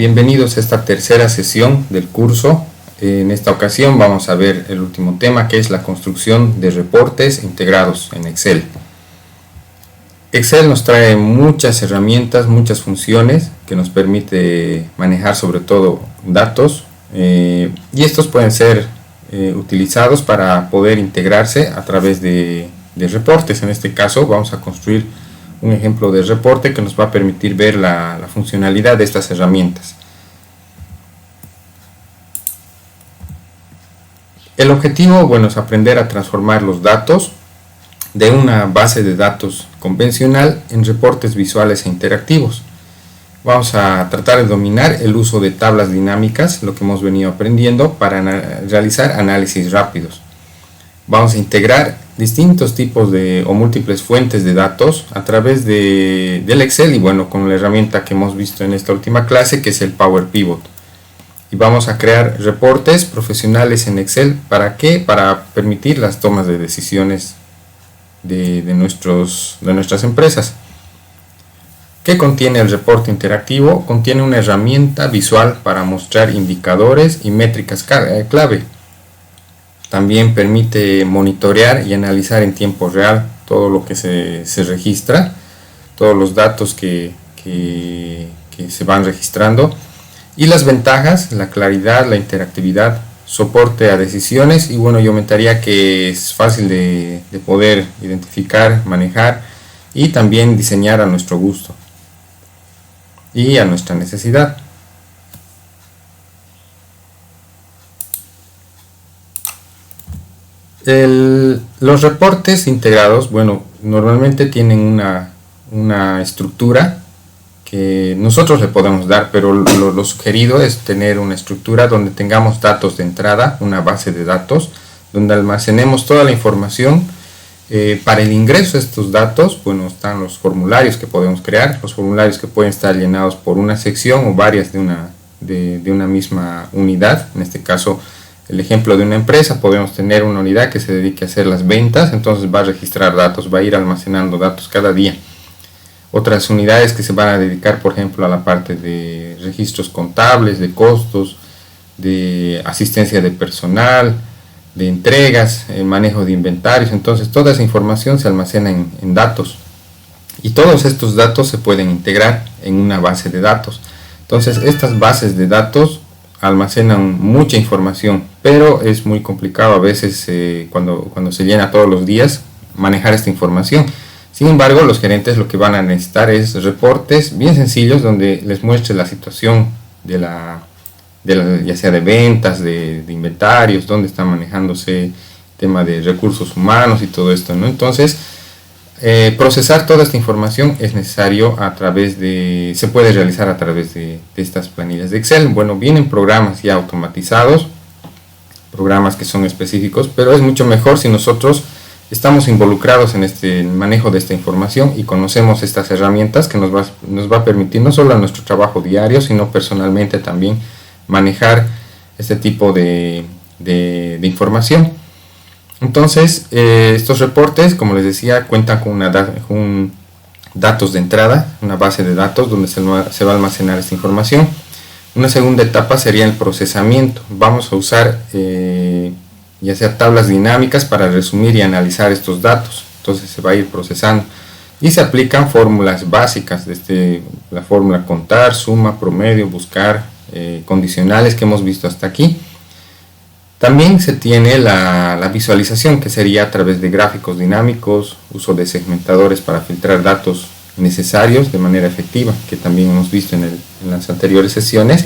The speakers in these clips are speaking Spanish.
Bienvenidos a esta tercera sesión del curso. En esta ocasión vamos a ver el último tema, que es la construcción de reportes integrados en Excel. Excel nos trae muchas herramientas, muchas funciones que nos permite manejar sobre todo datos y estos pueden ser utilizados para poder integrarse a través de reportes. En este caso vamos a construir un ejemplo de reporte que nos va a permitir ver la funcionalidad de estas herramientas. El objetivo, es aprender a transformar los datos de una base de datos convencional en reportes visuales e interactivos. Vamos a tratar de dominar el uso de tablas dinámicas, lo que hemos venido aprendiendo, para realizar análisis rápidos. Vamos a integrar distintos tipos o múltiples fuentes de datos a través del Excel y con la herramienta que hemos visto en esta última clase, que es el Power Pivot. Y vamos a crear reportes profesionales en Excel. ¿Para qué? Para permitir las tomas de decisiones de nuestras empresas. ¿Qué contiene el reporte interactivo? Contiene una herramienta visual para mostrar indicadores y métricas clave. También permite monitorear y analizar en tiempo real todo lo que se registra, todos los datos que se van registrando. Y las ventajas: la claridad, la interactividad, soporte a decisiones y yo aumentaría que es fácil de poder identificar, manejar y también diseñar a nuestro gusto y a nuestra necesidad. Los reportes integrados, normalmente tienen una estructura que nosotros le podemos dar, pero lo sugerido es tener una estructura donde tengamos datos de entrada, una base de datos, donde almacenemos toda la información. Para el ingreso de estos datos, están los formularios que podemos crear, los formularios que pueden estar llenados por una sección o varias de una misma unidad. En este caso, el ejemplo de una empresa, podemos tener una unidad que se dedique a hacer las ventas, entonces va a registrar datos, va a ir almacenando datos cada día. Otras unidades que se van a dedicar, por ejemplo, a la parte de registros contables, de costos, de asistencia de personal, de entregas, manejo de inventarios. Entonces toda esa información se almacena en datos y todos estos datos se pueden integrar en una base de datos. Entonces estas bases de datos almacenan mucha información, pero es muy complicado a veces cuando se llena todos los días manejar esta información. Sin embargo, los gerentes lo que van a necesitar es reportes bien sencillos donde les muestre la situación ya sea de ventas, de inventarios, donde está manejándose el tema de recursos humanos y todo esto, ¿no? Entonces, procesar toda esta información es necesario se puede realizar a través de estas planillas de Excel. Vienen programas ya automatizados, programas que son específicos, pero es mucho mejor si nosotros estamos involucrados en este manejo de esta información y conocemos estas herramientas que nos va a permitir no solo a nuestro trabajo diario, sino personalmente también manejar este tipo de información. Entonces, estos reportes, como les decía, cuentan con datos de entrada, una base de datos donde se va a almacenar esta información. Una segunda etapa sería el procesamiento. Vamos a usar ya sea tablas dinámicas para resumir y analizar estos datos. Entonces se va a ir procesando y se aplican fórmulas básicas, desde la fórmula contar, suma, promedio, buscar, condicionales que hemos visto hasta aquí. También se tiene la visualización, que sería a través de gráficos dinámicos, uso de segmentadores para filtrar datos necesarios de manera efectiva, que también hemos visto en las anteriores sesiones.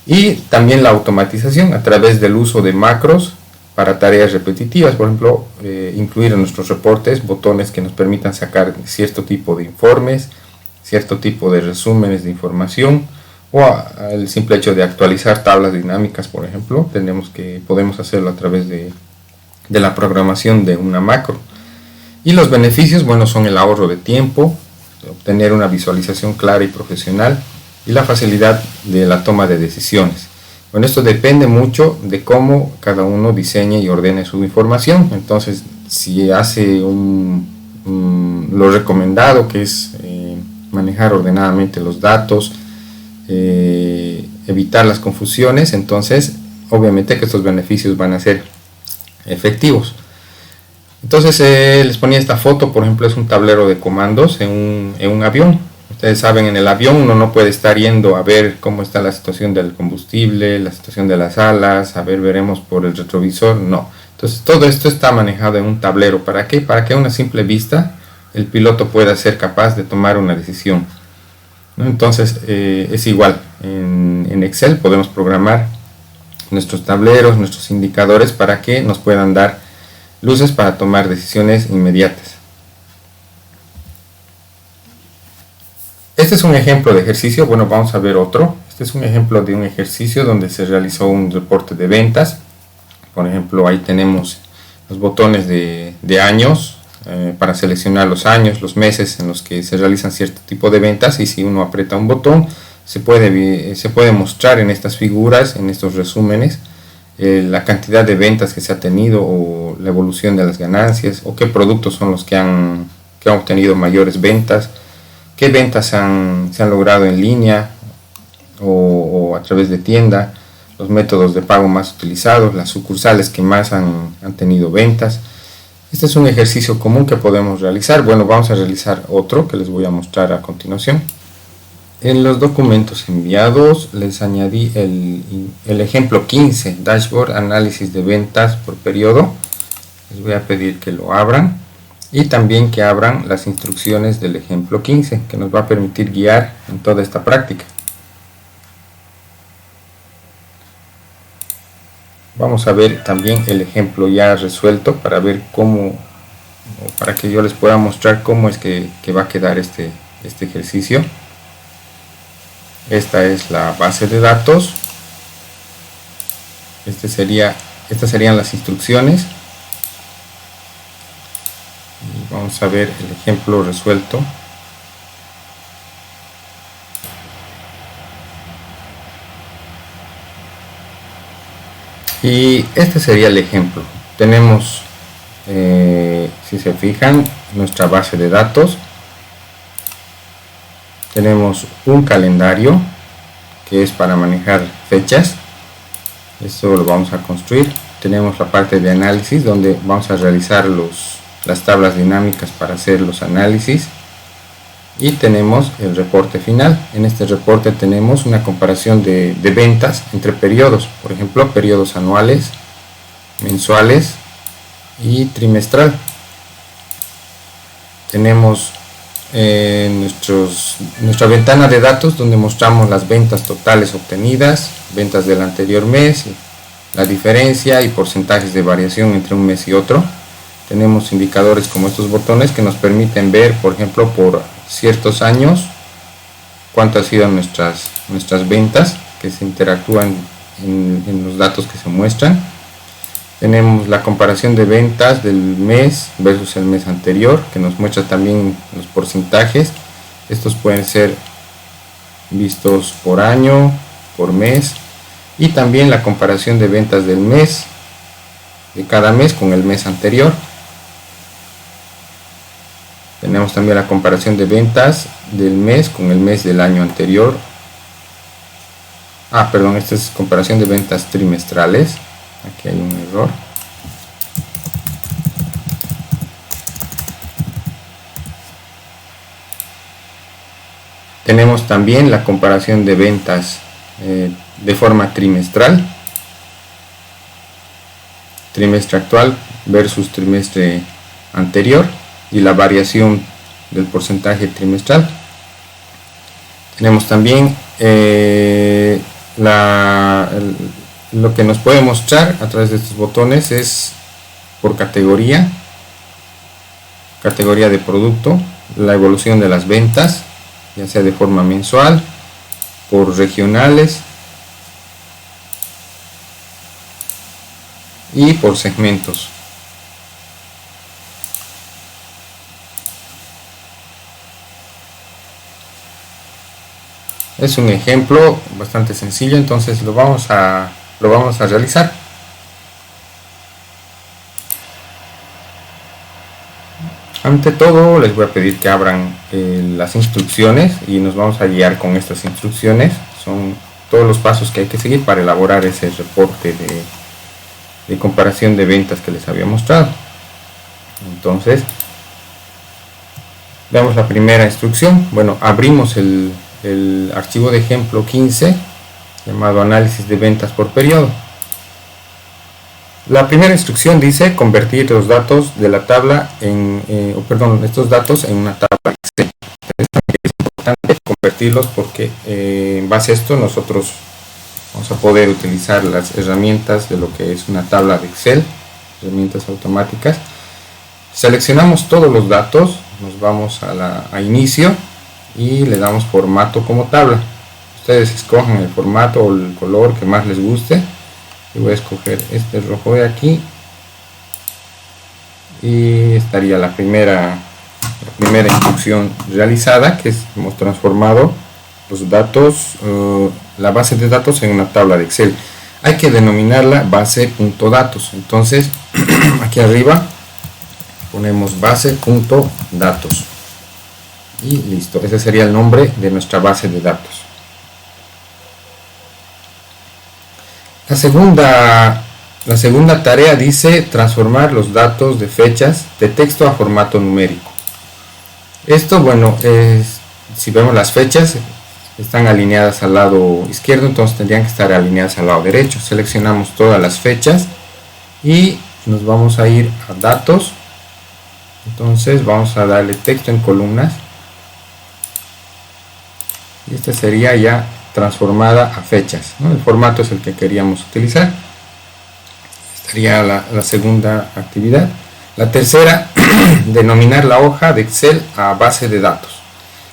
Y también la automatización a través del uso de macros para tareas repetitivas, por ejemplo, incluir en nuestros reportes botones que nos permitan sacar cierto tipo de informes, cierto tipo de resúmenes de información, o el simple hecho de actualizar tablas dinámicas, por ejemplo, podemos hacerlo a través de la programación de una macro. Y los beneficios, son el ahorro de tiempo, obtener una visualización clara y profesional y la facilidad de la toma de decisiones. Esto depende mucho de cómo cada uno diseñe y ordene su información. Entonces, si hace lo recomendado, que es manejar ordenadamente los datos, evitar las confusiones, entonces obviamente que estos beneficios van a ser efectivos. Entonces les ponía esta foto, por ejemplo, es un tablero de comandos en un avión. Ustedes saben, en el avión uno no puede estar yendo a ver cómo está la situación del combustible, la situación de las alas, a ver, veremos por el retrovisor, no. Entonces todo esto está manejado en un tablero. ¿Para qué? Para que a una simple vista el piloto pueda ser capaz de tomar una decisión, ¿no? Entonces es igual, en Excel podemos programar nuestros tableros, nuestros indicadores para que nos puedan dar luces para tomar decisiones inmediatas. Este es un ejemplo de ejercicio. Bueno, vamos a ver otro. Este es un ejemplo de un ejercicio donde se realizó un reporte de ventas. Por ejemplo, ahí tenemos los botones de años para seleccionar los años, los meses en los que se realizan cierto tipo de ventas, y si uno aprieta un botón se puede mostrar en estas figuras, en estos resúmenes, la cantidad de ventas que se ha tenido o la evolución de las ganancias, o qué productos son los que han obtenido mayores ventas, qué ventas se han logrado en línea o a través de tienda, los métodos de pago más utilizados, las sucursales que más han tenido ventas. Este es un ejercicio común que podemos realizar. Bueno, vamos a realizar otro que les voy a mostrar a continuación. En los documentos enviados les añadí el ejemplo 15, Dashboard, análisis de ventas por periodo. Les voy a pedir que lo abran y también que abran las instrucciones del ejemplo 15, que nos va a permitir guiar en toda esta práctica. Vamos a ver también el ejemplo ya resuelto para ver cómo, o para que yo les pueda mostrar cómo es que va a quedar este ejercicio. Esta es la base de datos. Estas serían las instrucciones. Y vamos a ver el ejemplo resuelto. Y este sería el ejemplo. Tenemos, si se fijan, nuestra base de datos. Tenemos un calendario que es para manejar fechas. Esto lo vamos a construir. Tenemos la parte de análisis donde vamos a realizar las tablas dinámicas para hacer los análisis. Y tenemos el reporte final. En este reporte tenemos una comparación de ventas entre periodos, por ejemplo, periodos anuales, mensuales y trimestral. Tenemos nuestra ventana de datos donde mostramos las ventas totales obtenidas, ventas del anterior mes, la diferencia y porcentajes de variación entre un mes y otro. Tenemos indicadores como estos botones que nos permiten ver, por ejemplo, por ciertos años cuánto han sido nuestras ventas que se interactúan en los datos que se muestran. Tenemos la comparación de ventas del mes versus el mes anterior, que nos muestra también los porcentajes. Estos pueden ser vistos por año, por mes, y también la comparación de ventas del mes, de cada mes con el mes anterior. Tenemos también la comparación de ventas del mes con el mes del año anterior. Perdón, esta es comparación de ventas trimestrales. Aquí hay un error. Tenemos también la comparación de ventas de forma trimestral. Trimestre actual versus trimestre anterior. Y la variación del porcentaje trimestral. Tenemos también lo que nos puede mostrar a través de estos botones es por categoría de producto, la evolución de las ventas, ya sea de forma mensual, por regionales y por segmentos. Es un ejemplo bastante sencillo, entonces lo vamos a realizar. Ante todo les voy a pedir que abran las instrucciones y nos vamos a guiar con estas instrucciones. Son todos los pasos que hay que seguir para elaborar ese reporte de comparación de ventas que les había mostrado. Entonces, veamos la primera instrucción. Bueno, abrimos el archivo de ejemplo 15 llamado análisis de ventas por periodo. La primera instrucción dice convertir los datos de la tabla estos datos en una tabla Excel. Es importante convertirlos porque en base a esto nosotros vamos a poder utilizar las herramientas de lo que es una tabla de Excel, herramientas automáticas. Seleccionamos todos los datos, nos vamos a inicio y le damos formato como tabla. Ustedes escojan el formato o el color que más les guste. Yo voy a escoger este rojo de aquí y estaría la primera instrucción realizada, que hemos transformado los datos, la base de datos en una tabla de Excel. Hay que denominarla base.datos. Entonces aquí arriba ponemos base.datos y listo, ese sería el nombre de nuestra base de datos. La segunda tarea dice transformar los datos de fechas de texto a formato numérico. Esto, bueno, si vemos las fechas están alineadas al lado izquierdo, entonces tendrían que estar alineadas al lado derecho. Seleccionamos todas las fechas y nos vamos a ir a datos. Entonces vamos a darle texto en columnas y esta sería ya transformada a fechas, ¿no? El formato es el que queríamos utilizar. Estaría la segunda actividad. La tercera, denominar la hoja de Excel a base de datos.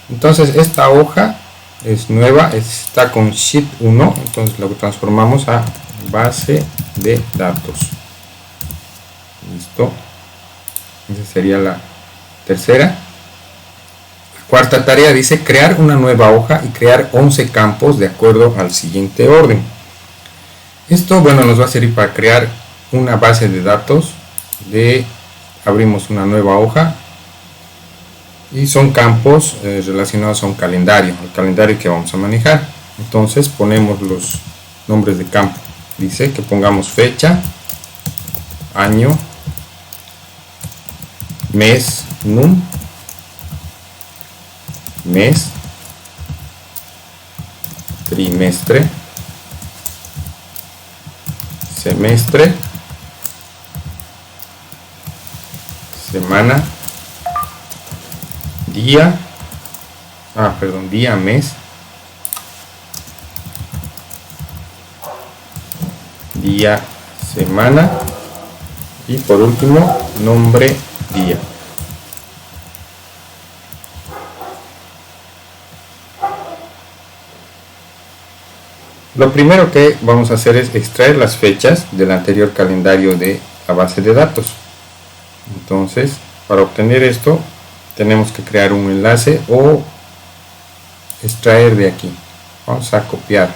Entonces esta hoja es nueva, está con Sheet 1, entonces lo transformamos a base de datos. Listo. Esa sería la tercera. Cuarta tarea dice crear una nueva hoja y crear 11 campos de acuerdo al siguiente orden. Esto, bueno, nos va a servir para crear una base de datos abrimos una nueva hoja y son campos relacionados a un calendario, el calendario que vamos a manejar. Entonces ponemos los nombres de campo. Dice que pongamos fecha, año, mes, num, mes, trimestre, semestre, semana, día, mes, día, semana y por último nombre, día. Lo primero que vamos a hacer es extraer las fechas del anterior calendario de la base de datos. Entonces, para obtener esto, tenemos que crear un enlace o extraer de aquí. Vamos a copiar.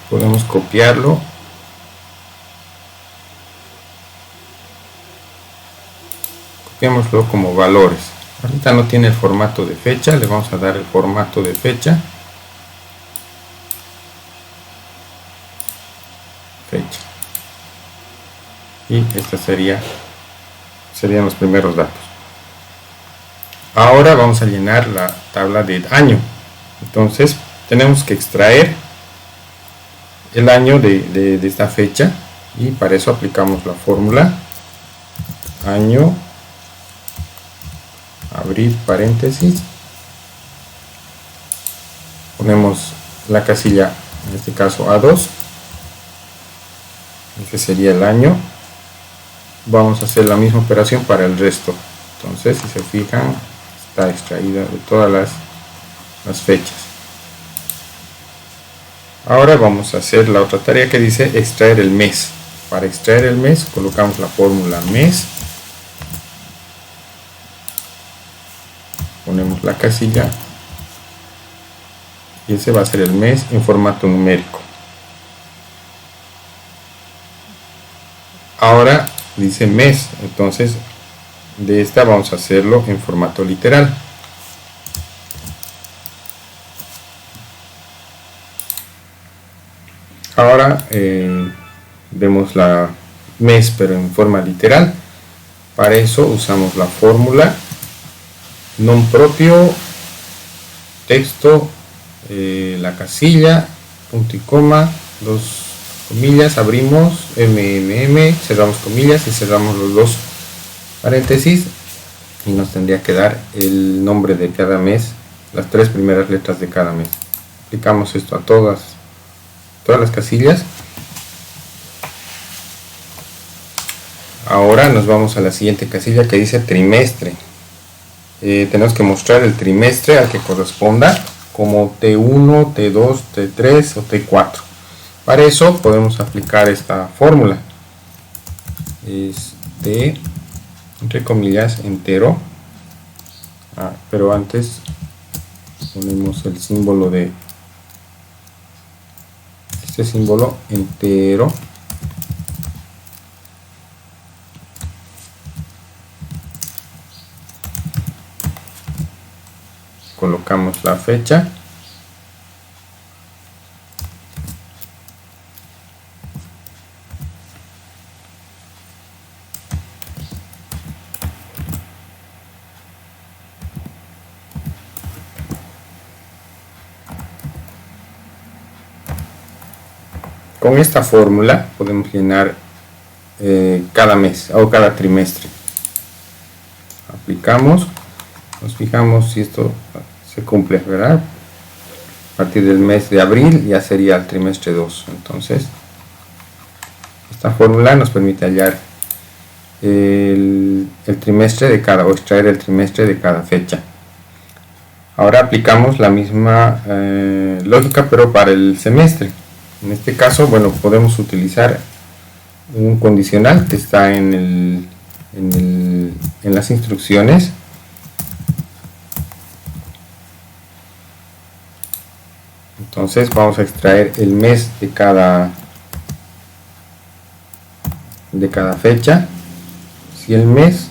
Podemos copiarlo copiémoslo como valores. Ahorita no tiene el formato de fecha, le vamos a dar el formato de fecha, y esta serían los primeros datos. Ahora vamos a llenar la tabla de año. Entonces tenemos que extraer el año de esta fecha y para eso aplicamos la fórmula año, abrir paréntesis, ponemos la casilla, en este caso A2, este sería el año. Vamos a hacer la misma operación para el resto. Entonces, si se fijan, está extraída de todas las fechas. Ahora vamos a hacer la otra tarea que dice extraer el mes. Para extraer el mes colocamos la fórmula mes, ponemos la casilla y ese va a ser el mes en formato numérico. Ahora dice mes, entonces de esta vamos a hacerlo en formato literal. Ahora vemos la mes pero en forma literal. Para eso usamos la fórmula nom propio, texto, la casilla, punto y coma, dos comillas, abrimos cerramos comillas y cerramos los dos paréntesis, y nos tendría que dar el nombre de cada mes, las tres primeras letras de cada mes. Aplicamos esto a todas las casillas. Ahora nos vamos a la siguiente casilla que dice trimestre. Tenemos que mostrar el trimestre al que corresponda, como T1, T2, T3 o T4. Para eso podemos aplicar esta fórmula. Es T, entre comillas, entero. Pero antes ponemos el símbolo de este símbolo entero. Colocamos la fecha. Con esta fórmula podemos llenar cada mes o cada trimestre. Aplicamos, nos fijamos si esto se cumple, ¿verdad? A partir del mes de abril ya sería el trimestre 2. Entonces esta fórmula nos permite hallar el trimestre de cada, o extraer el trimestre de cada fecha. Ahora aplicamos la misma lógica pero para el semestre. En este caso, bueno, podemos utilizar un condicional que está en las instrucciones. Entonces vamos a extraer el mes de cada fecha. Si el mes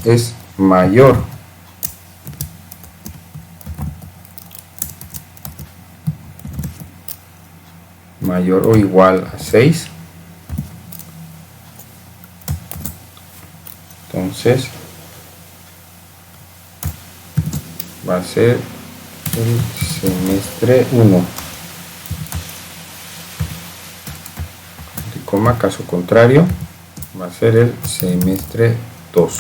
es mayor o igual a 6, entonces va a ser el semestre 1, caso contrario va a ser el semestre 2.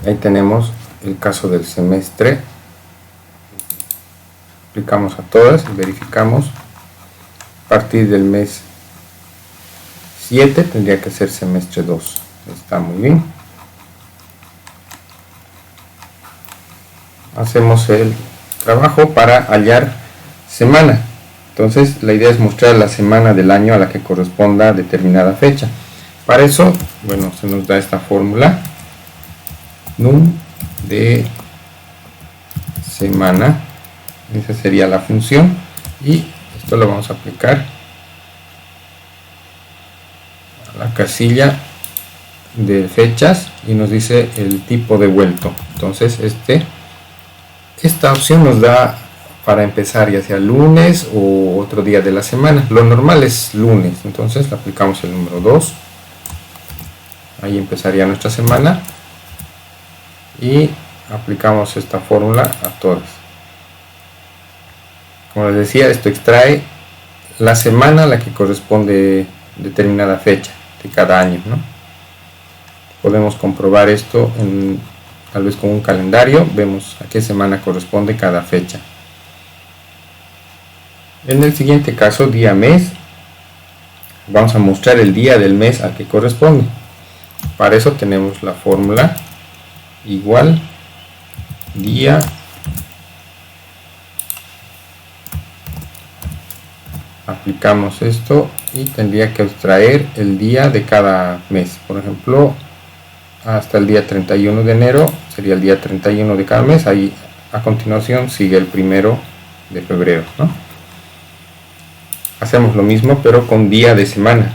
Ahí tenemos el caso del semestre. Aplicamos a todas y verificamos. A partir del mes 7 tendría que ser semestre 2. Está muy bien. Hacemos el trabajo para hallar semana. Entonces la idea es mostrar la semana del año a la que corresponda determinada fecha. Para eso, bueno, se nos da esta fórmula num de semana. Esa sería la función y esto lo vamos a aplicar a la casilla de fechas y nos dice el tipo de vuelto. Entonces esta opción nos da para empezar ya sea lunes o otro día de la semana. Lo normal es lunes, entonces le aplicamos el número 2. Ahí empezaría nuestra semana y aplicamos esta fórmula a todas. Como les decía, esto extrae la semana a la que corresponde determinada fecha de cada año, ¿no? Podemos comprobar esto tal vez con un calendario. Vemos a qué semana corresponde cada fecha. En el siguiente caso, día mes, vamos a mostrar el día del mes al que corresponde. Para eso tenemos la fórmula igual día aplicamos esto y tendría que extraer el día de cada mes. Por ejemplo, hasta el día 31 de enero sería el día 31 de cada mes. Ahí a continuación sigue el 1 de febrero, ¿no? Hacemos lo mismo pero con día de semana.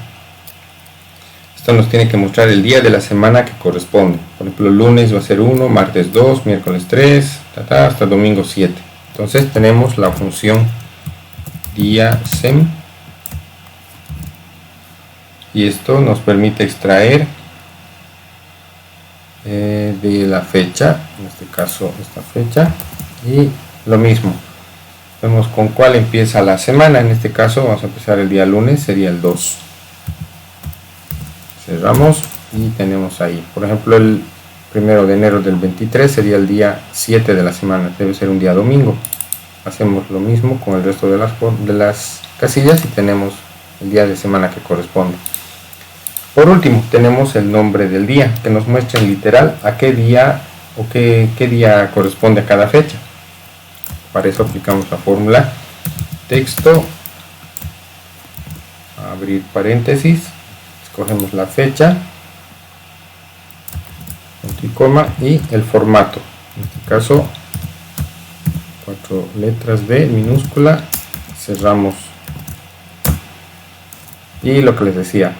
Esto nos tiene que mostrar el día de la semana que corresponde. Por ejemplo, lunes va a ser 1, martes 2, miércoles 3, hasta domingo 7. Entonces tenemos la función día sem, y esto nos permite extraer de la fecha, en este caso esta fecha, y lo mismo, vemos con cuál empieza la semana. En este caso vamos a empezar el día lunes, sería el 2. Cerramos y tenemos ahí, por ejemplo, el 1 de enero del 23 sería el día 7 de la semana, debe ser un día domingo. Hacemos lo mismo con el resto de las casillas y tenemos el día de semana que corresponde. Por último, tenemos el nombre del día, que nos muestra en literal a qué día o qué día corresponde a cada fecha. Para eso aplicamos la fórmula texto, abrir paréntesis, escogemos la fecha, punto y coma, y el formato. En este caso, 4 letras de minúscula, cerramos. Y lo que les decía,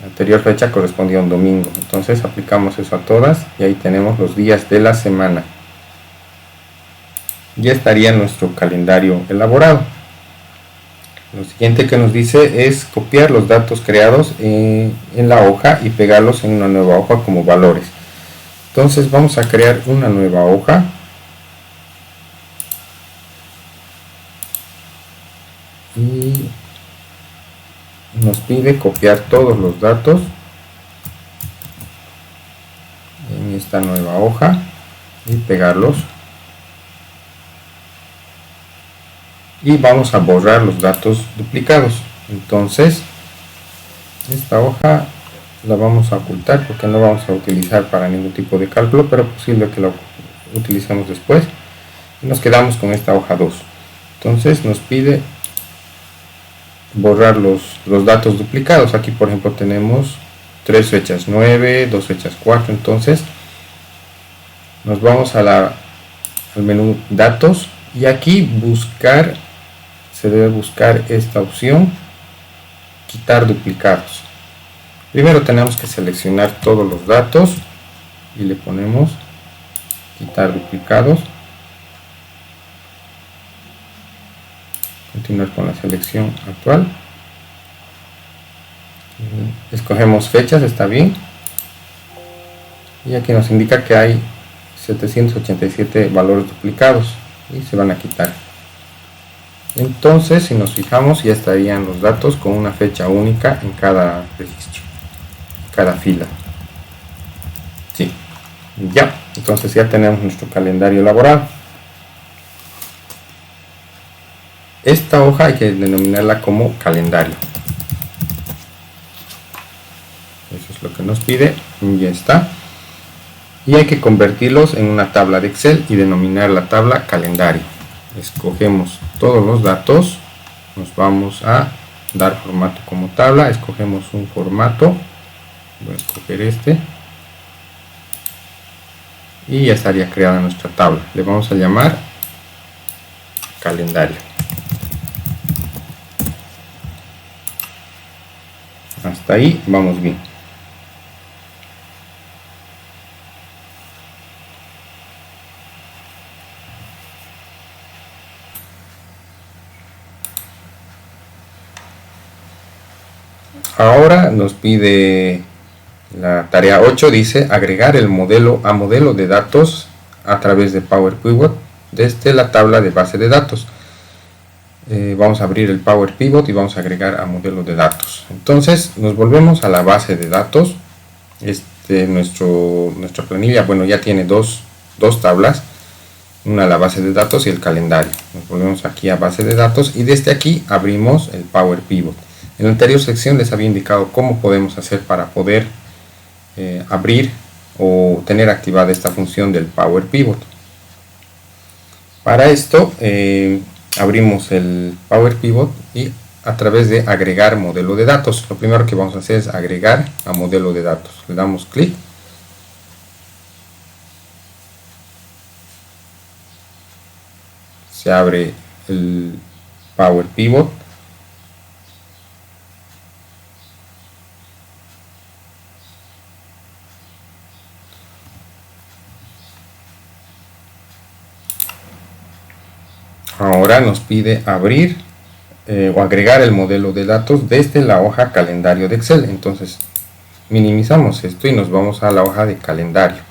la anterior fecha correspondía a un domingo, entonces aplicamos eso a todas y ahí tenemos los días de la semana. Ya estaría nuestro calendario elaborado. Lo siguiente que nos dice es copiar los datos creados en la hoja y pegarlos en una nueva hoja como valores. Entonces vamos a crear una nueva hoja. Y nos pide copiar todos los datos en esta nueva hoja y pegarlos, y vamos a borrar los datos duplicados. Entonces esta hoja la vamos a ocultar porque no vamos a utilizar para ningún tipo de cálculo, pero es posible que lo utilicemos después, y nos quedamos con esta hoja 2. Entonces nos pide borrar los datos duplicados. Aquí por ejemplo tenemos 3 fechas 9, 2 fechas 4, entonces nos vamos al menú datos y aquí se debe buscar esta opción, quitar duplicados. Primero tenemos que seleccionar todos los datos y le ponemos quitar duplicados. Continuar con la selección actual, escogemos fechas, está bien, y aquí nos indica que hay 787 valores duplicados y se van a quitar. Entonces si nos fijamos ya estarían los datos con una fecha única en cada registro, cada fila. Sí, ya, entonces ya tenemos nuestro calendario elaborado. Esta hoja hay que denominarla como calendario. Eso es lo que nos pide. Ya está. Y hay que convertirlos en una tabla de Excel y denominar la tabla calendario. Escogemos todos los datos. Nos vamos a dar formato como tabla. Escogemos un formato. Voy a escoger este. Y ya estaría creada nuestra tabla. Le vamos a llamar calendario. Hasta ahí vamos bien. Ahora nos pide la tarea 8, dice agregar el modelo a modelo de datos a través de Power Pivot desde la tabla de base de datos. Vamos a abrir el Power Pivot y vamos a agregar a modelo de datos. Entonces nos volvemos a la base de datos. Nuestra planilla, bueno, ya tiene dos tablas, una la base de datos y el calendario. Nos volvemos aquí a base de datos y desde aquí abrimos el Power Pivot. En la anterior sección les había indicado cómo podemos hacer para poder abrir o tener activada esta función del Power Pivot. Para esto abrimos el Power Pivot y a través de agregar modelo de datos, lo primero que vamos a hacer es agregar a modelo de datos. Le damos clic se abre el Power Pivot. Ahora nos pide abrir o agregar el modelo de datos desde la hoja calendario de Excel. Entonces minimizamos esto y nos vamos a la hoja de calendario.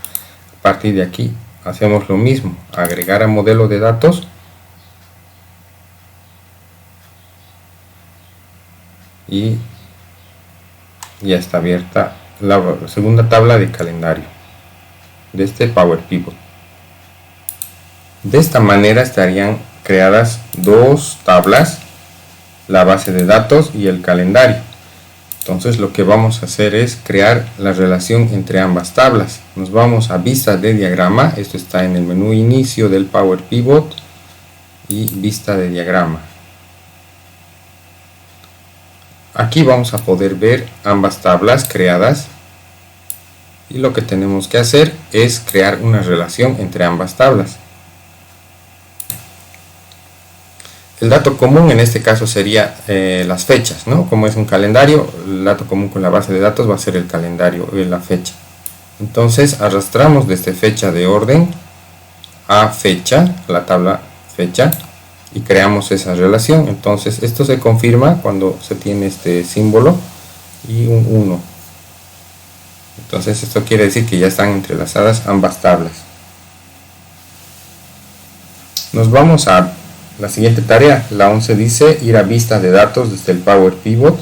A partir de aquí hacemos lo mismo, agregar a modelo de datos y ya está abierta la segunda tabla de calendario de este Power Pivot. De esta manera estarían creadas dos tablas, la base de datos y el calendario. Entonces lo que vamos a hacer es crear la relación entre ambas tablas. Nos vamos a vista de diagrama, esto está en el menú inicio del Power Pivot y vista de diagrama. Aquí vamos a poder ver ambas tablas creadas y lo que tenemos que hacer es crear una relación entre ambas tablas. El dato común en este caso sería las fechas, ¿no? Como es un calendario, el dato común con la base de datos va a ser el calendario, la fecha. Entonces arrastramos desde fecha de orden a fecha, la tabla fecha, y creamos esa relación. Entonces esto se confirma cuando se tiene este símbolo y un 1. Entonces esto quiere decir que ya están entrelazadas ambas tablas. Nos vamos a la siguiente tarea, la 11 dice ir a vista de datos desde el Power Pivot.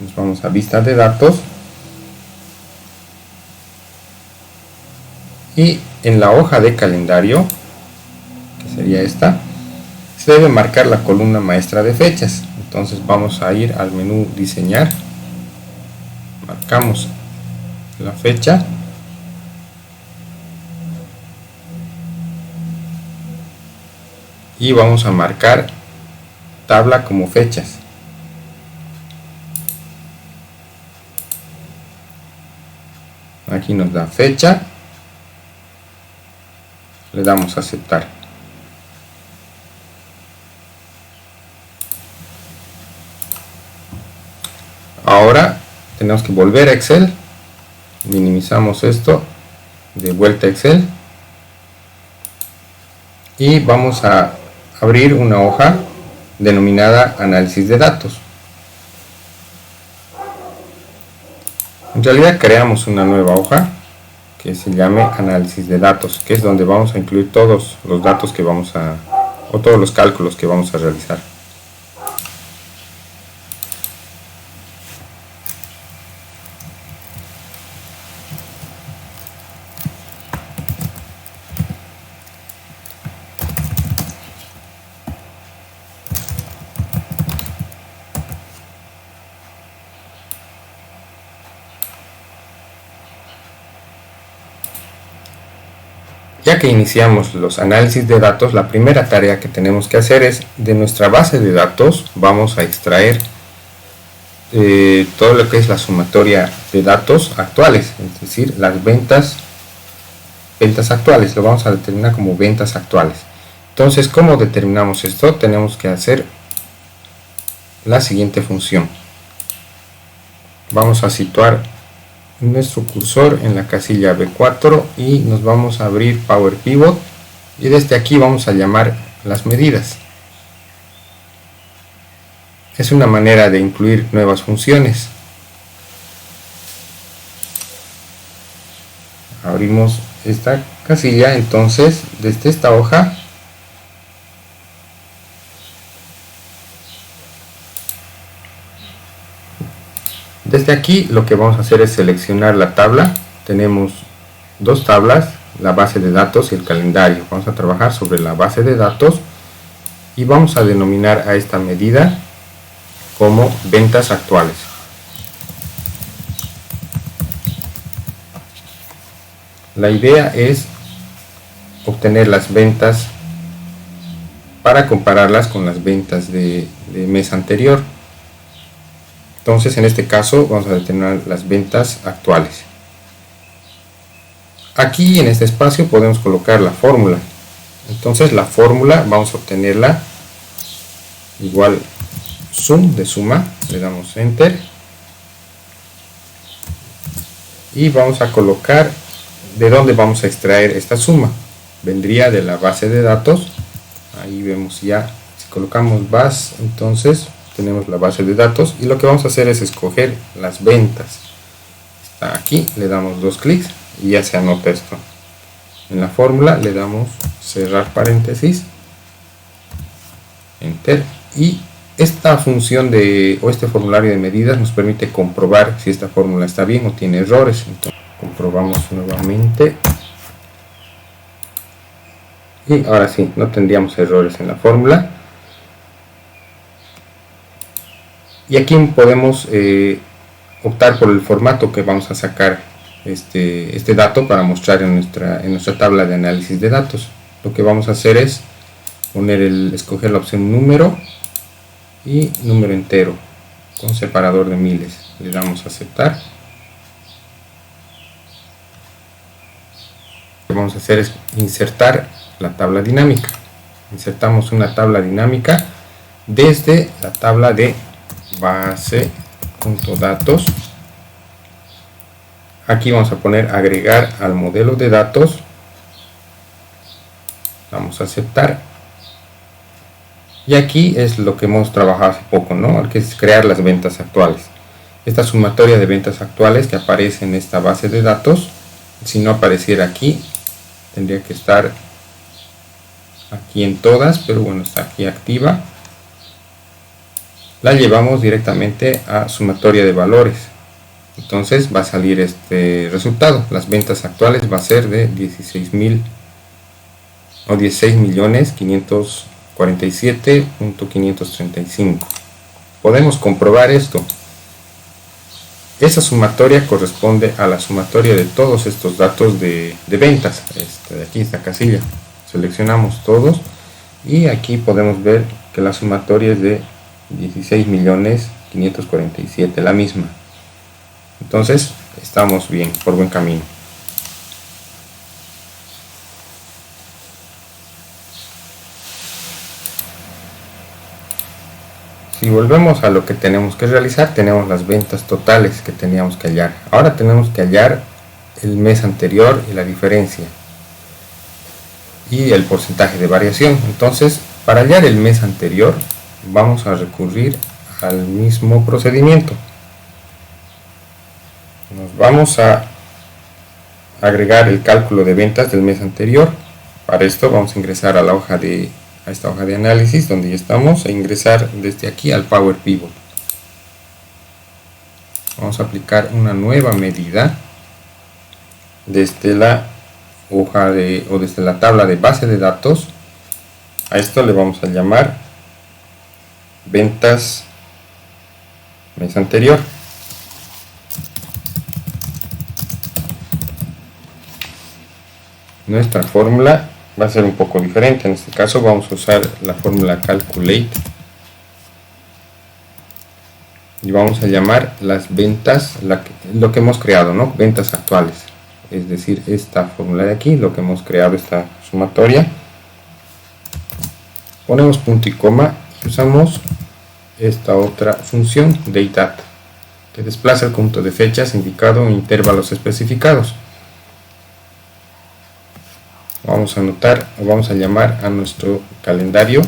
Nos vamos a vista de datos y en la hoja de calendario, que sería esta, se debe marcar la columna maestra de fechas. Entonces vamos a ir al menú diseñar, marcamos la fecha y vamos a marcar tabla como fechas. Aquí nos da fecha, le damos a aceptar. Ahora tenemos que volver a Excel, minimizamos esto, de vuelta a Excel y vamos a abrir una hoja denominada análisis de datos. En realidad creamos una nueva hoja que se llame análisis de datos, que es donde vamos a incluir todos los datos que o todos los cálculos que vamos a realizar. Ya que iniciamos los análisis de datos, la primera tarea que tenemos que hacer es, de nuestra base de datos, vamos a extraer todo lo que es la sumatoria de datos actuales, es decir, las ventas actuales, lo vamos a determinar como ventas actuales. Entonces, ¿cómo determinamos esto? Tenemos que hacer la siguiente función. Vamos a situar nuestro cursor en la casilla B4 y nos vamos a abrir Power Pivot y desde aquí vamos a llamar las medidas. Es una manera de incluir nuevas funciones. Abrimos esta casilla, entonces desde esta hoja desde aquí lo que vamos a hacer es seleccionar la tabla. Tenemos dos tablas, la base de datos y el calendario. Vamos a trabajar sobre la base de datos y vamos a denominar a esta medida como ventas actuales. La idea es obtener las ventas para compararlas con las ventas de mes anterior. Entonces en este caso vamos a determinar las ventas actuales. Aquí en este espacio podemos colocar la fórmula. Entonces la fórmula vamos a obtenerla igual sum de suma, le damos enter y vamos a colocar de dónde vamos a extraer esta suma. Vendría de la base de datos. Ahí vemos ya, si colocamos base, entonces tenemos la base de datos y lo que vamos a hacer es escoger las ventas. Está aquí, le damos dos clics y ya se anota esto. En la fórmula le damos cerrar paréntesis, enter, y esta función o este formulario de medidas nos permite comprobar si esta fórmula está bien o tiene errores. Entonces comprobamos nuevamente y ahora sí, no tendríamos errores en la fórmula. Y aquí podemos optar por el formato que vamos a sacar este dato para mostrar en nuestra tabla de análisis de datos. Lo que vamos a hacer es escoger la opción número y número entero con separador de miles. Le damos a aceptar. Lo que vamos a hacer es insertar la tabla dinámica. Insertamos una tabla dinámica desde la tabla de base.datos. Aquí vamos a poner agregar al modelo de datos. Vamos a aceptar. Y aquí es lo que hemos trabajado hace poco, ¿no? Que es crear las ventas actuales. Esta sumatoria de ventas actuales que aparece en esta base de datos, si no apareciera aquí, tendría que estar aquí en todas, pero bueno, está aquí activa. La llevamos directamente a sumatoria de valores. Entonces va a salir este resultado. Las ventas actuales va a ser de 16.547.535. Podemos comprobar esto. Esa sumatoria corresponde a la sumatoria de todos estos datos de ventas. De aquí, esta casilla. Seleccionamos todos y aquí podemos ver que la sumatoria es de 16.547.000, la misma. Entonces estamos bien, por buen camino. Si volvemos a lo que tenemos que realizar, tenemos las ventas totales que teníamos que hallar. Ahora tenemos que hallar el mes anterior y la diferencia y el porcentaje de variación. Entonces, para hallar el mes anterior vamos a recurrir al mismo procedimiento. Nos vamos a agregar el cálculo de ventas del mes anterior. Para esto vamos a ingresar a esta hoja de análisis donde ya estamos, e ingresar desde aquí al Power Pivot. Vamos a aplicar una nueva medida desde la hoja desde la tabla de base de datos. A esto le vamos a llamar ventas mes anterior. Nuestra fórmula va a ser un poco diferente. En este caso vamos a usar la fórmula calculate y vamos a llamar las ventas, lo que hemos creado, ¿no? Ventas actuales, es decir, esta fórmula de aquí, lo que hemos creado, esta sumatoria. Ponemos punto y coma y usamos esta otra función dateAt que desplaza el conjunto de fechas indicado en intervalos especificados. Vamos a anotar o vamos a llamar a nuestro calendario.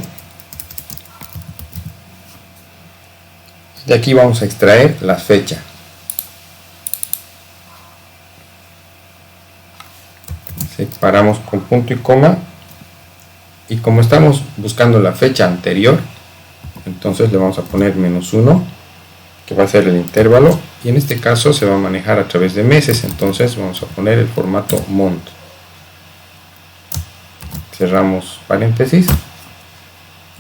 De aquí vamos a extraer la fecha. Separamos con punto y coma, y como estamos buscando la fecha anterior, entonces le vamos a poner -1, que va a ser el intervalo, y en este caso se va a manejar a través de meses. Entonces vamos a poner el formato month. Cerramos paréntesis.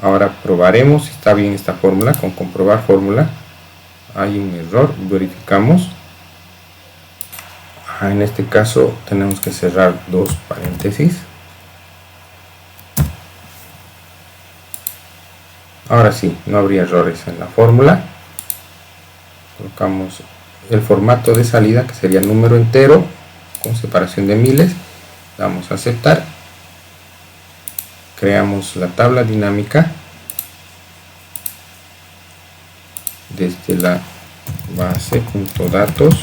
Ahora probaremos si está bien esta fórmula. Con comprobar fórmula hay un error, verificamos. En este caso tenemos que cerrar dos paréntesis. Ahora sí, no habría errores en la fórmula. Colocamos el formato de salida, que sería número entero con separación de miles. Damos a aceptar. creamos la tabla dinámica desde la base.datos,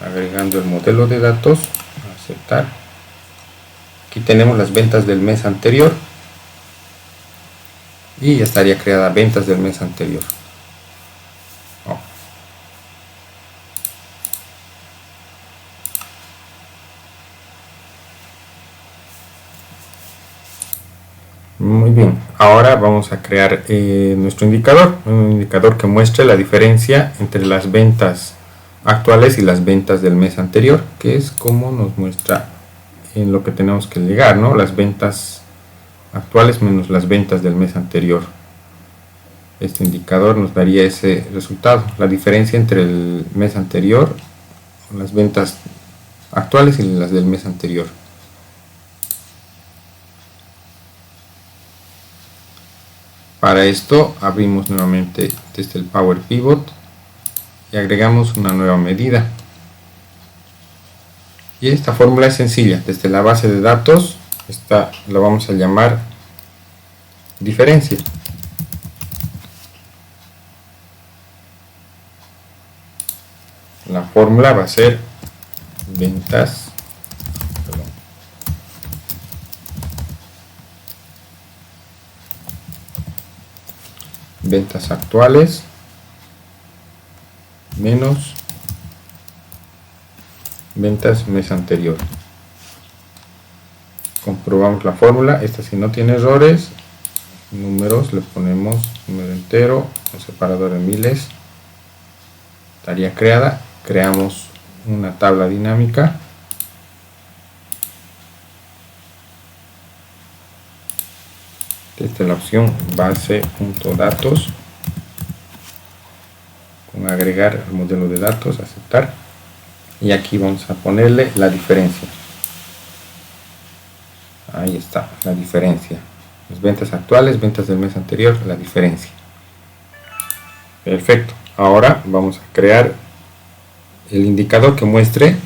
agregando el modelo de datos, aceptar. Aquí tenemos las ventas del mes anterior y ya estaría creada ventas del mes anterior. Muy bien, ahora vamos a crear nuestro indicador, un indicador que muestre la diferencia entre las ventas actuales y las ventas del mes anterior, que es como nos muestra en lo que tenemos que llegar, ¿no? Las ventas actuales menos las ventas del mes anterior. Este indicador nos daría ese resultado, la diferencia entre el mes anterior, las ventas actuales y las del mes anterior. Para esto abrimos nuevamente desde el Power Pivot y agregamos una nueva medida. Y esta fórmula es sencilla, desde la base de datos, esta la vamos a llamar diferencia. La fórmula va a ser ventas actuales menos ventas mes anterior. Comprobamos la fórmula. Esta, si no tiene errores, números, le ponemos número entero, un separador de miles, estaría creada. Creamos una tabla dinámica desde la opción base.datos, con agregar el modelo de datos, aceptar, y aquí vamos a ponerle la diferencia. Ahí está la diferencia, las ventas actuales, ventas del mes anterior, la diferencia. Perfecto. Ahora vamos a crear el indicador que muestre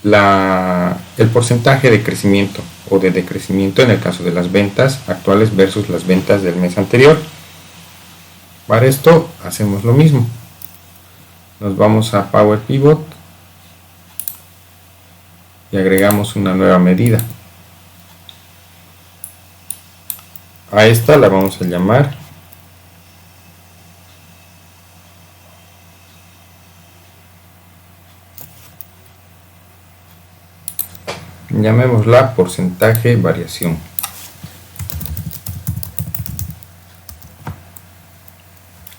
el porcentaje de crecimiento o de decrecimiento en el caso de las ventas actuales versus las ventas del mes anterior. Para esto hacemos lo mismo. Nos vamos a Power Pivot y agregamos una nueva medida. A esta la vamos a llamar llamémosla porcentaje variación.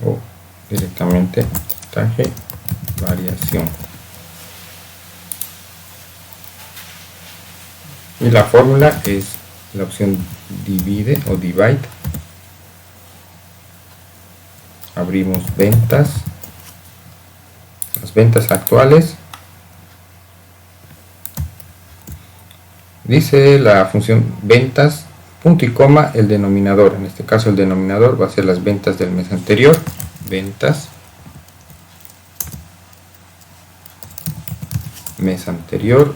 O directamente porcentaje variación. Y la fórmula es la opción divide o divide. Abrimos ventas, las ventas actuales. Dice la función ventas, punto y coma, el denominador. En este caso el denominador va a ser las ventas del mes anterior. Ventas mes anterior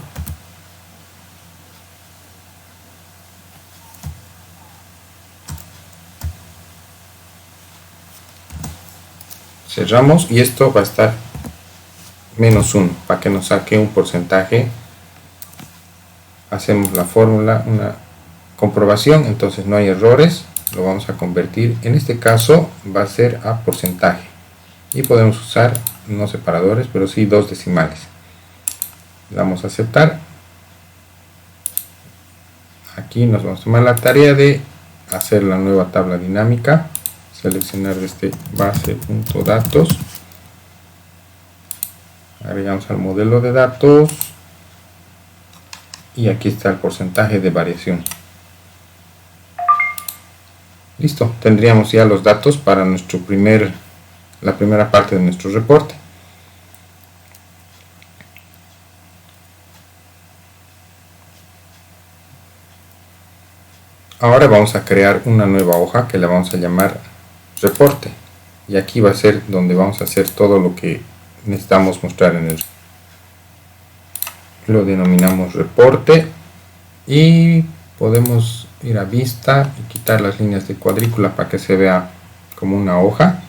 cerramos, y esto va a estar menos 1 para que nos saque un porcentaje. Hacemos la fórmula, una comprobación, entonces no hay errores, lo vamos a convertir, en este caso va a ser a porcentaje, y podemos usar no separadores, pero sí dos decimales. Le damos a aceptar. Aquí nos vamos a tomar la tarea de hacer la nueva tabla dinámica, seleccionar desde base.datos, agregamos al modelo de datos, y aquí está el porcentaje de variación. Listo, tendríamos ya los datos para la primera parte de nuestro reporte. Ahora vamos a crear una nueva hoja que la vamos a llamar reporte, y aquí va a ser donde vamos a hacer todo lo que necesitamos mostrar en el. Lo denominamos reporte y podemos ir a vista y quitar las líneas de cuadrícula para que se vea como una hoja.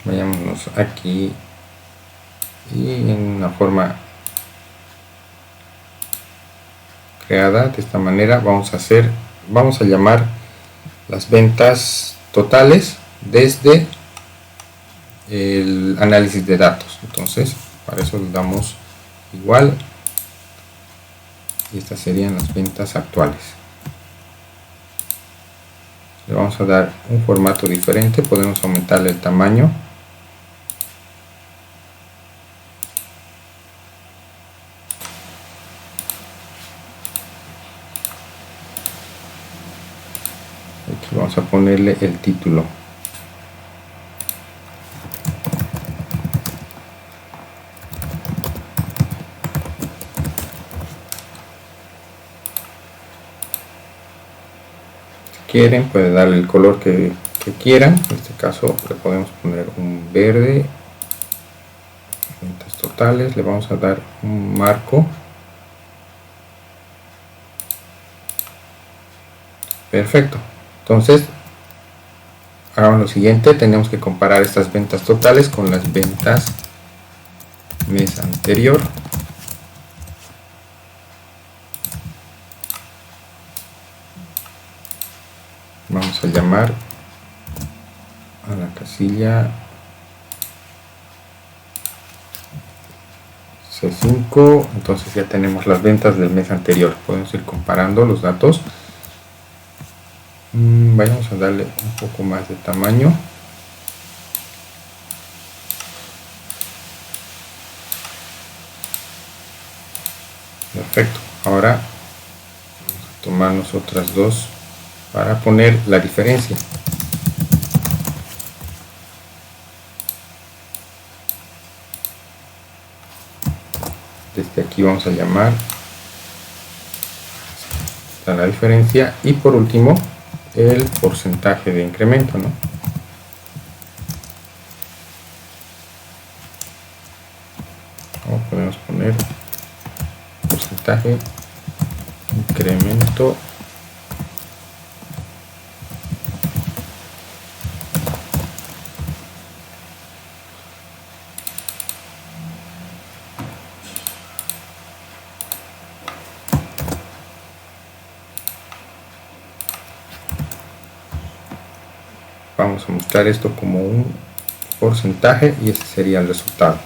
Vayámonos aquí y en una forma creada de esta manera vamos a llamar las ventas totales desde el análisis de datos. Entonces para eso le damos igual y estas serían las ventas actuales. Le vamos a dar un formato diferente, podemos aumentarle el tamaño. Aquí vamos a ponerle el título. Quieren, pueden darle el color que quieran. En este caso le podemos poner un verde. Ventas totales, le vamos a dar un marco. Perfecto. Entonces hagamos lo siguiente, tenemos que comparar estas ventas totales con las ventas mes anterior. Vamos a llamar a la casilla C5, entonces ya tenemos las ventas del mes anterior. Podemos ir comparando los datos. Vamos a darle un poco más de tamaño. Perfecto. Ahora vamos a tomar nosotras dos para poner la diferencia. Desde aquí vamos a llamar a la diferencia y por último el porcentaje de incremento, ¿no? O podemos poner porcentaje incremento vamos a mostrar esto como un porcentaje y ese sería el resultado.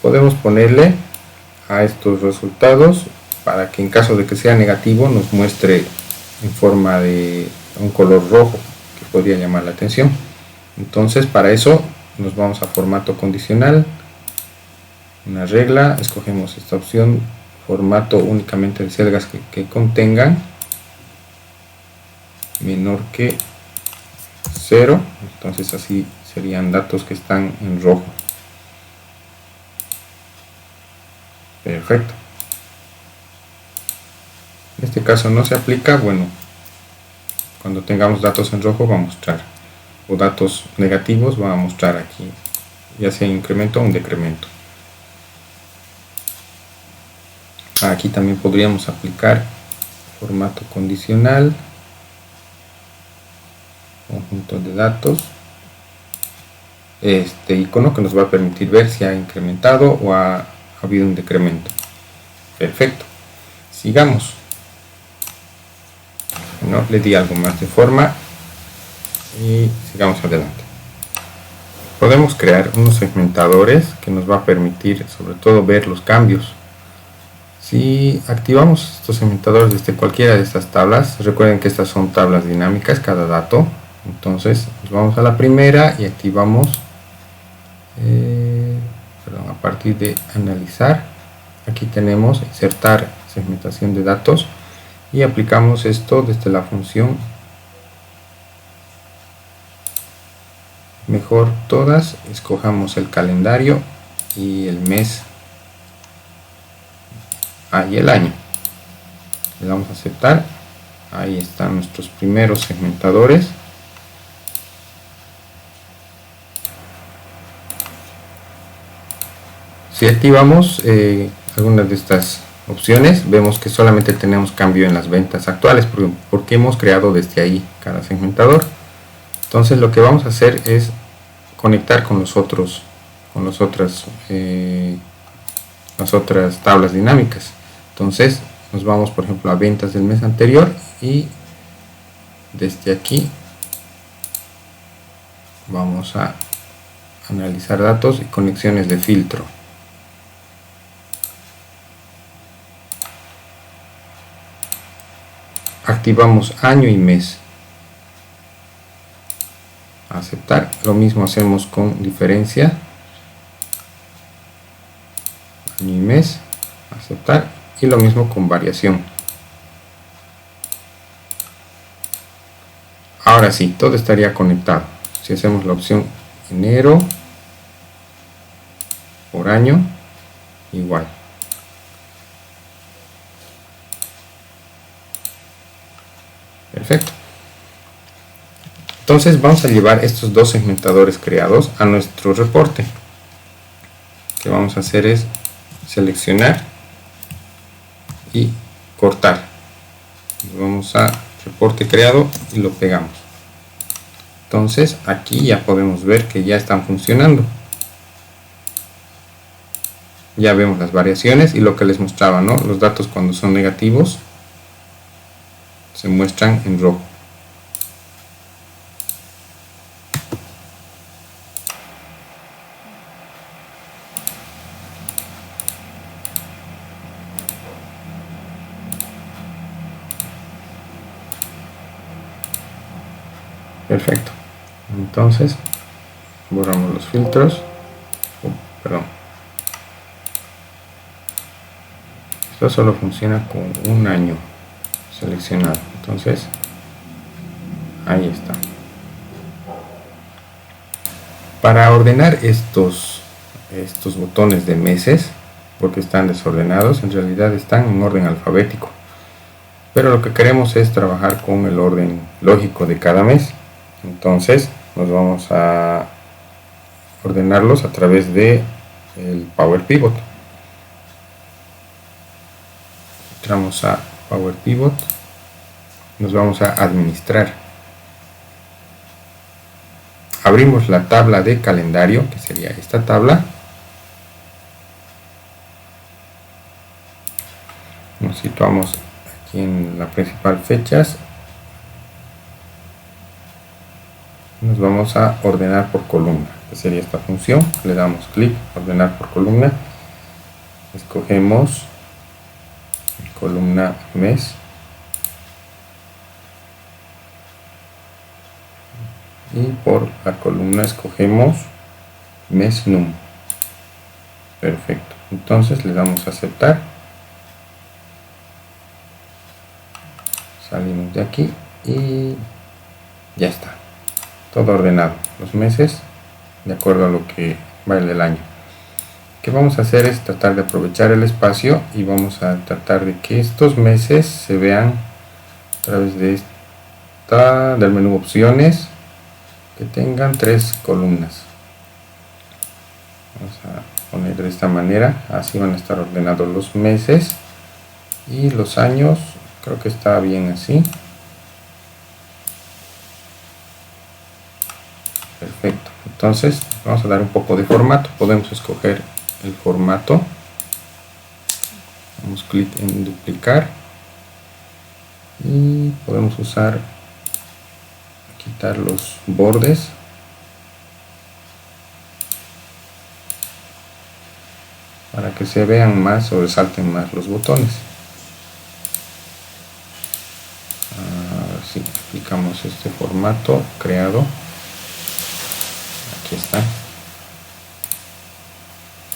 Podemos ponerle a estos resultados para que en caso de que sea negativo nos muestre en forma de un color rojo que podría llamar la atención. Entonces para eso nos vamos a formato condicional, una regla, escogemos esta opción, formato únicamente de celdas que contengan menor que 0, entonces así serían datos que están en rojo. Perfecto. En este caso no se aplica, bueno, cuando tengamos datos en rojo va a mostrar, o datos negativos va a mostrar aquí, ya sea un incremento o un decremento. Aquí también podríamos aplicar formato condicional, conjunto de datos, este icono que nos va a permitir ver si ha incrementado o ha habido un decremento. Perfecto, sigamos. Bueno, le di algo más de forma y sigamos adelante. Podemos crear unos segmentadores que nos va a permitir sobre todo ver los cambios. Si activamos estos segmentadores desde cualquiera de estas tablas, recuerden que estas son tablas dinámicas, cada dato. Entonces nos vamos a la primera y activamos a partir de analizar, aquí tenemos insertar segmentación de datos y aplicamos esto desde la función mejor todas, escojamos el calendario y el mes y el año, le damos a aceptar. Ahí están nuestros primeros segmentadores. Si activamos algunas de estas opciones, vemos que solamente tenemos cambio en las ventas actuales porque hemos creado desde ahí cada segmentador. Entonces lo que vamos a hacer es conectar con las otras tablas dinámicas. Entonces nos vamos, por ejemplo, a ventas del mes anterior y desde aquí vamos a analizar datos y conexiones de filtro. Activamos año y mes. Aceptar. Lo mismo hacemos con diferencia. Año y mes. Aceptar. Y lo mismo con variación. Ahora sí, todo estaría conectado. Si hacemos la opción enero por año, igual. Perfecto. Entonces vamos a llevar estos dos segmentadores creados a nuestro reporte. Lo que vamos a hacer es seleccionar y cortar. Vamos a reporte creado y lo pegamos. Entonces aquí ya podemos ver que ya están funcionando. Ya vemos las variaciones y lo que les mostraba, ¿no? Los datos cuando son negativos se muestran en rojo. Perfecto. Entonces borramos los filtros. Perdón. Esto solo funciona con un año seleccionado. Entonces ahí está. Para ordenar estos botones de meses, porque están desordenados, en realidad están en orden alfabético, pero lo que queremos es trabajar con el orden lógico de cada mes. Entonces nos vamos a ordenarlos a través de el Power Pivot. Entramos a Power Pivot, nos vamos a administrar, abrimos la tabla de calendario, que sería esta tabla, nos situamos aquí en la principal fechas, nos vamos a ordenar por columna, que sería esta función. Le damos clic, ordenar por columna, escogemos columna mes y por la columna escogemos mes num. Perfecto. Entonces le damos a aceptar, salimos de aquí y ya está todo ordenado, los meses de acuerdo a lo que va el año. Lo que vamos a hacer es tratar de aprovechar el espacio y vamos a tratar de que estos meses se vean a través de del menú opciones, que tengan 3 columnas. Vamos a poner de esta manera, así van a estar ordenados los meses y los años. Creo que está bien así. Perfecto. Entonces vamos a dar un poco de formato. Podemos escoger el formato, damos clic en duplicar y podemos quitar los bordes para que se vean más o resalten más los botones. Así aplicamos este formato creado, aquí está.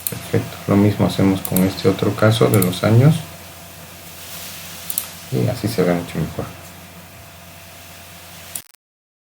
Perfecto, lo mismo hacemos con este otro caso de los años y así se ve mucho mejor.